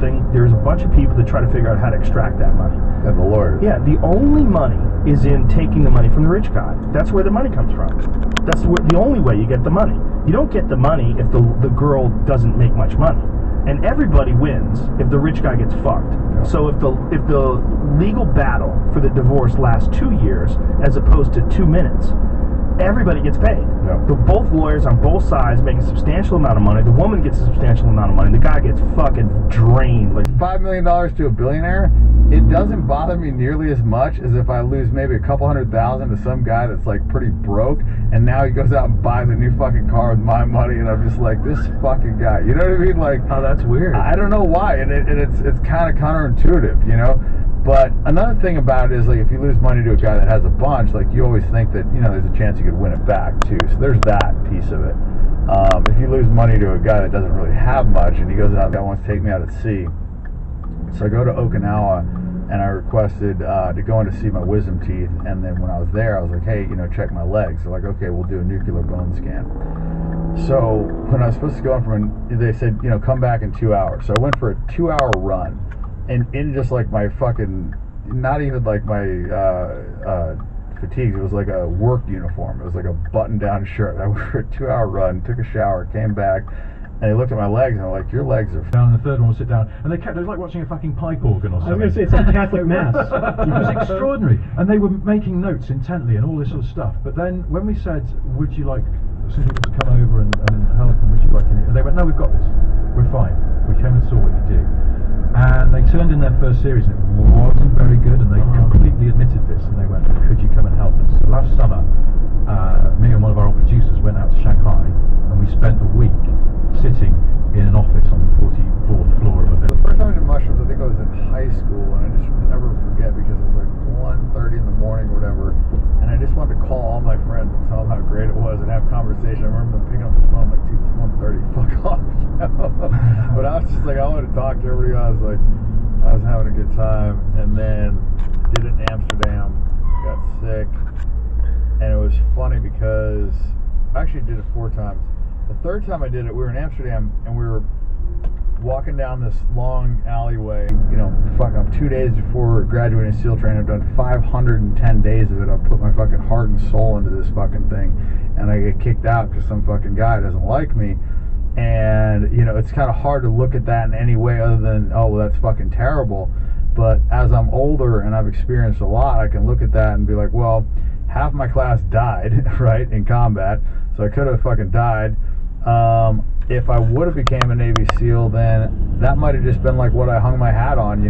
something, there's a bunch of people that try to figure out how to extract that money. And the lawyers. Yeah, the only money is in taking the money from the rich guy. That's where the money comes from. That's the only way you get the money. You don't get the money if the girl doesn't make much money. And everybody wins if the rich guy gets fucked. Yeah. So if the legal battle for the divorce lasts 2 years as opposed to 2 minutes, everybody gets paid. Yeah. Both lawyers on both sides make a substantial amount of money. The woman gets a substantial amount of money. The guy gets fucking drained. Like $5 million to a billionaire, it doesn't bother me nearly as much as if I lose maybe a couple $100,000 to some guy that's like pretty broke, and now he goes out and buys a new fucking car with my money, and I'm just like, this fucking guy. You know what I mean? Like, oh, that's weird. I don't know why, and it's kind of counterintuitive, you know. But another thing about it is, like, if you lose money to a guy that has a bunch, like, you always think that, you know, there's a chance you could win it back too. So there's that piece of it. If you lose money to a guy that doesn't really have much, and he goes out and wants to take me out at sea, so I go to Okinawa, and I requested to go in to see my wisdom teeth. And then when I was there, I was like, hey, you know, check my legs. They're like, okay, we'll do a nuclear bone scan. So when I was supposed to go in they said, you know, come back in 2 hours. So I went for a 2-hour run. And in just like my fucking, not even like my fatigues, it was like a work uniform. It was like a button-down shirt. I went for a 2-hour run, took a shower, came back, and they looked at my legs and they're like, your legs are down. And the third one will sit down, and it was like watching a fucking pipe organ or something. I was going to say, it's like Catholic Mass. It was extraordinary, and they were making notes intently and all this sort of stuff. But then when we said, would you like some people to come over and help, and would you like any, and they went, no, we've got this, we're fine, we came and saw what you do. And they turned in their first series, and it wasn't very good, and they completely admitted this, and they went, could you come and help us? So last summer, me and one of our old producers went out to Shanghai, and we spent a week sitting in an office on the 44th floor of a building. The first time I did mushrooms, I think I was in high school, and I just never forget because it was like 1:30 in the morning or whatever, and I just wanted to call all my friends and tell them how great it was and have conversation. I remember them picking up the phone like, dude, it's 1:30, fuck off. But I was just like, I wanted to talk to everybody. I was having a good time, and then did it in Amsterdam, got sick, and it was funny because I actually did it 4 times. The third time I did it, we were in Amsterdam, and we were walking down this long alleyway. You know, fuck, I'm 2 days before graduating SEAL training. I've done 510 days of it. I've put my fucking heart and soul into this fucking thing, and I get kicked out because some fucking guy doesn't like me. And, you know, it's kind of hard to look at that in any way other than, oh, well, that's fucking terrible. But as I'm older and I've experienced a lot, I can look at that and be like, well, half my class died, right, in combat, so I could have fucking died. If I would have became a Navy SEAL, then that might have just been like what I hung my hat on, you know.